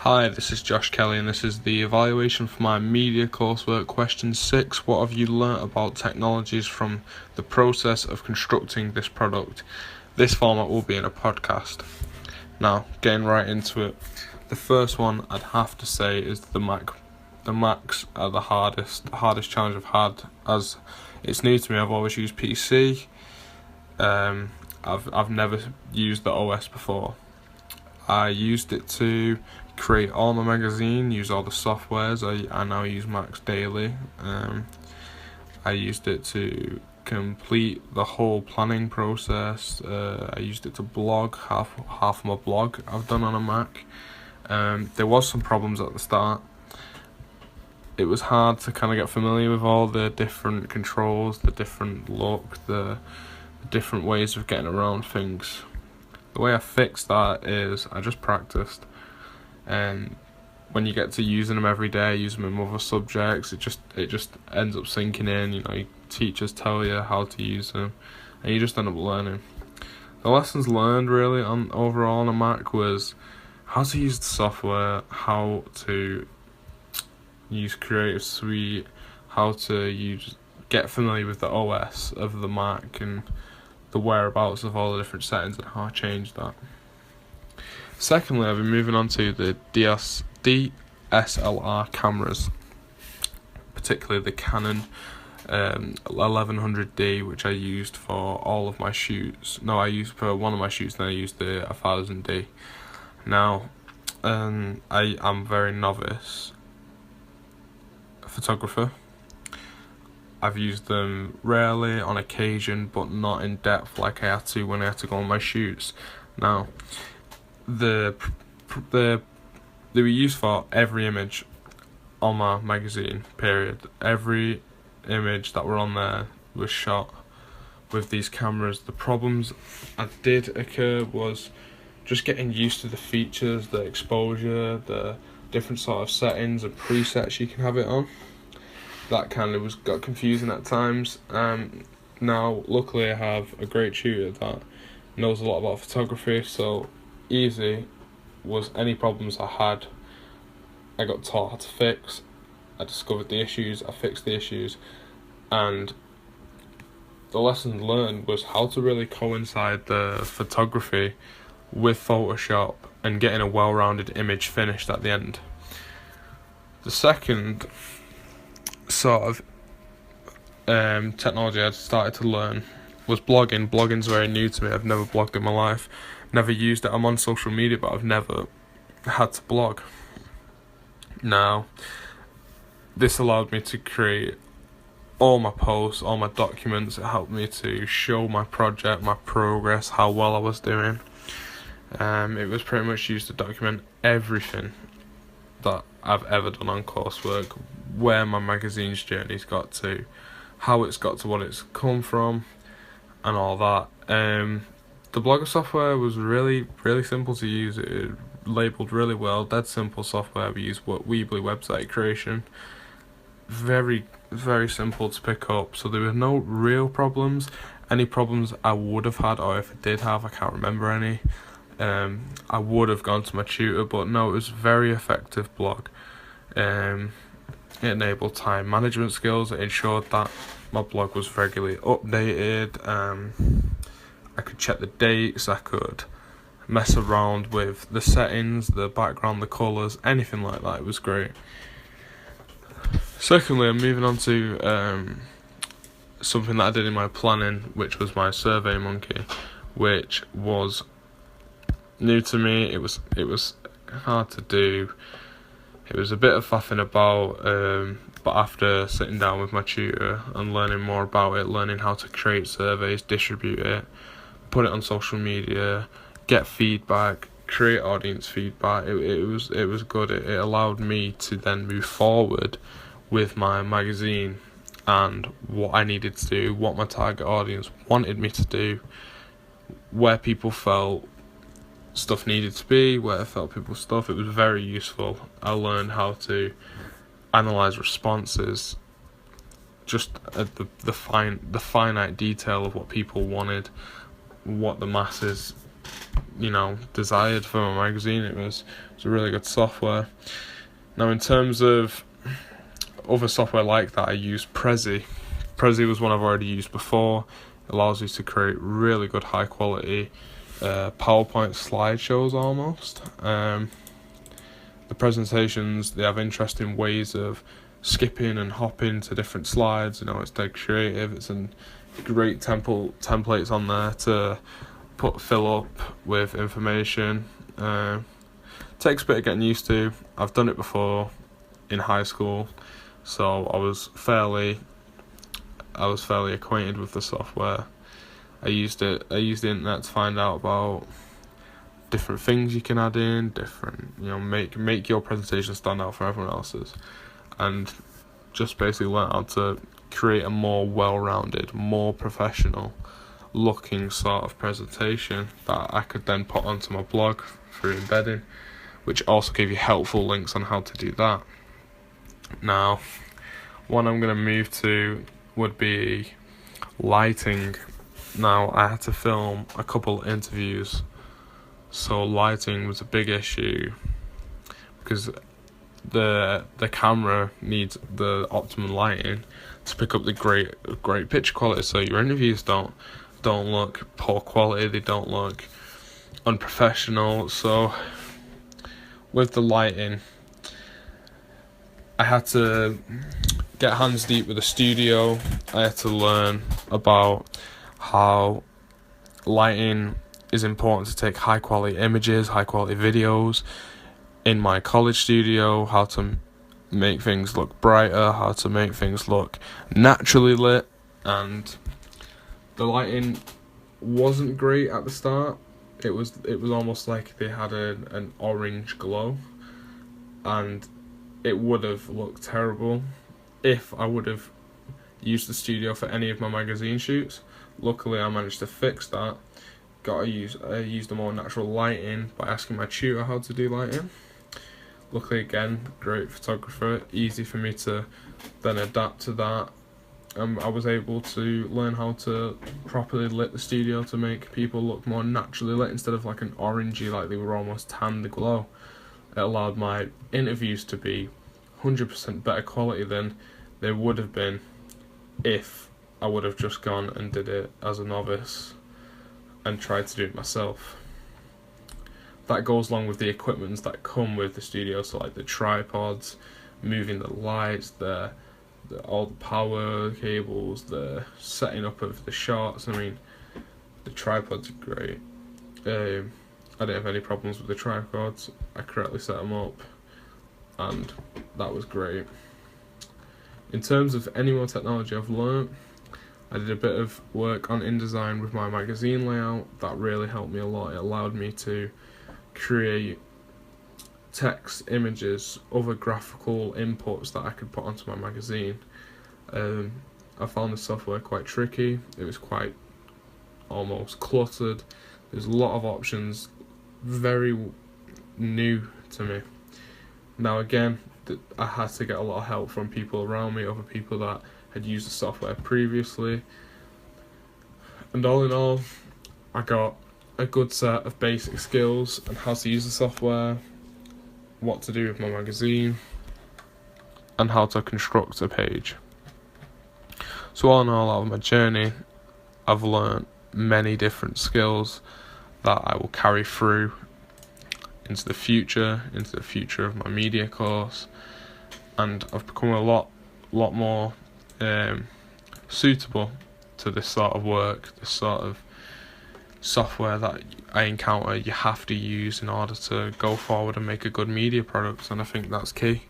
Hi, this is Josh Kelly and this is the evaluation for my media coursework question 6. What have you learnt about technologies from the process of constructing this product? This format will be in a podcast. Now, getting right into it. The first one I'd have to say is the Mac. The Macs are the hardest challenge I've had, as it's new to me. I've always used PC. I've never used the OS before. I used it to create all my magazine, use all the softwares. I now use Macs daily. I used it to complete the whole planning process. I used it to blog. Half of my blog I've done on a Mac. There was some problems at the start. It was hard to kind of get familiar with all the different controls, the different look, the different ways of getting around things. The way I fixed that is I just practiced, and when you get to using them every day, using them in other subjects, it just ends up sinking in. Teachers tell you how to use them, and you just end up learning. The lessons learned really overall on a Mac was how to use the software, how to use Creative Suite, how to get familiar with the OS of the Mac and the whereabouts of all the different settings and how I changed that. Secondly, I've been moving on to the DSLR cameras, particularly the Canon 1100D, which I used for all of my shoots. No, I used for one of my shoots, then I used the 1000D. Now, I am very novice photographer. I've used them rarely, on occasion, but not in depth like I had to when I had to go on my shoots. Now, they were used for every image on my magazine, period. Every image that were on there was shot with these cameras. The problems that did occur was just getting used to the features, the exposure, the different sort of settings and presets you can have it on. That kind of got confusing at times. Now, luckily, I have a great tutor that knows a lot about photography, so easy was any problems I had, I got taught how to fix. I discovered the issues, I fixed the issues, and the lesson learned was how to really coincide the photography with Photoshop and getting a well-rounded image finished at the end. The second sort of technology I started to learn was blogging. Blogging's very new to me. I've never blogged in my life, never used it. I'm on social media, but I've never had to blog. Now, this allowed me to create all my posts, all my documents. It helped me to show my project, my progress, how well I was doing. It was pretty much used to document everything that I've ever done on coursework, where my magazine's journey's got to, how it's got to what it's come from, and all that. The Blogger software was really simple to use. It labelled really well, dead simple software. We use Weebly website creation. Very simple to pick up, so there were no real problems. Any problems I would have had, or if I did have, I can't remember any. I would have gone to my tutor, but no, it was a very effective blog. It enabled time management skills. It ensured that my blog was regularly updated. I could check the dates. I could mess around with the settings, the background, the colours, anything like that. It was great. Secondly, I'm moving on to something that I did in my planning, which was my SurveyMonkey, which was new to me. It was hard to do. It was a bit of faffing about, but after sitting down with my tutor and learning more about it, learning how to create surveys, distribute it, put it on social media, get feedback, create audience feedback, it was good. It allowed me to then move forward with my magazine and what I needed to do, what my target audience wanted me to do, where people felt stuff needed to be, where I felt people's stuff. It was very useful. I learned how to analyze responses, just at the finite detail of what people wanted, what the masses desired for my magazine. It was a really good software. Now, in terms of other software like that, I use Prezi. Prezi was one I've already used before. It allows you to create really good high quality PowerPoint slideshows almost. The presentations, they have interesting ways of skipping and hopping to different slides. It's dead creative. It's great templates on there to fill up with information. Takes a bit of getting used to. I've done it before in high school, so I was fairly acquainted with the software. I used the internet to find out about different things you can add in, different make your presentation stand out from everyone else's, and just basically learn how to create a more well-rounded, more professional looking sort of presentation that I could then put onto my blog through embedding, which also gave you helpful links on how to do that. Now, one I'm going to move to would be lighting. Now, I had to film a couple of interviews, so lighting was a big issue because the camera needs the optimum lighting to pick up the great picture quality, so your interviews don't look poor quality, they don't look unprofessional. So with the lighting, I had to get hands deep with the studio. I had to learn about how lighting is important to take high quality images, high quality videos in my college studio, how to make things look brighter, how to make things look naturally lit. And the lighting wasn't great at the start. It was almost like they had an orange glow, and it would have looked terrible if I would have used the studio for any of my magazine shoots. Luckily, I managed to fix that. I used a more natural lighting by asking my tutor how to do lighting. Luckily, again, great photographer, easy for me to then adapt to that. I was able to learn how to properly lit the studio to make people look more naturally lit instead of like an orangey, like they were almost tanned glow. It allowed my interviews to be 100% better quality than they would have been if I would have just gone and did it as a novice and tried to do it myself. That goes along with the equipments that come with the studio, so like the tripods, moving the lights, all the power cables, the setting up of the shots. I mean, the tripods are great. I didn't have any problems with the tripods. I correctly set them up, and that was great. In terms of any more technology I've learnt, I did a bit of work on InDesign with my magazine layout. That really helped me a lot. It allowed me to create text, images, other graphical inputs that I could put onto my magazine. I found the software quite tricky. It was quite almost cluttered. There's a lot of options, very new to me. Now again, I had to get a lot of help from people around me, other people that had used the software previously. And all in all, I got a good set of basic skills on how to use the software, what to do with my magazine, and how to construct a page. So all in all, out of my journey, I've learned many different skills that I will carry through into the future of my media course, and I've become a lot more suitable to this sort of work, this sort of software that I encounter you have to use in order to go forward and make a good media product, and I think that's key.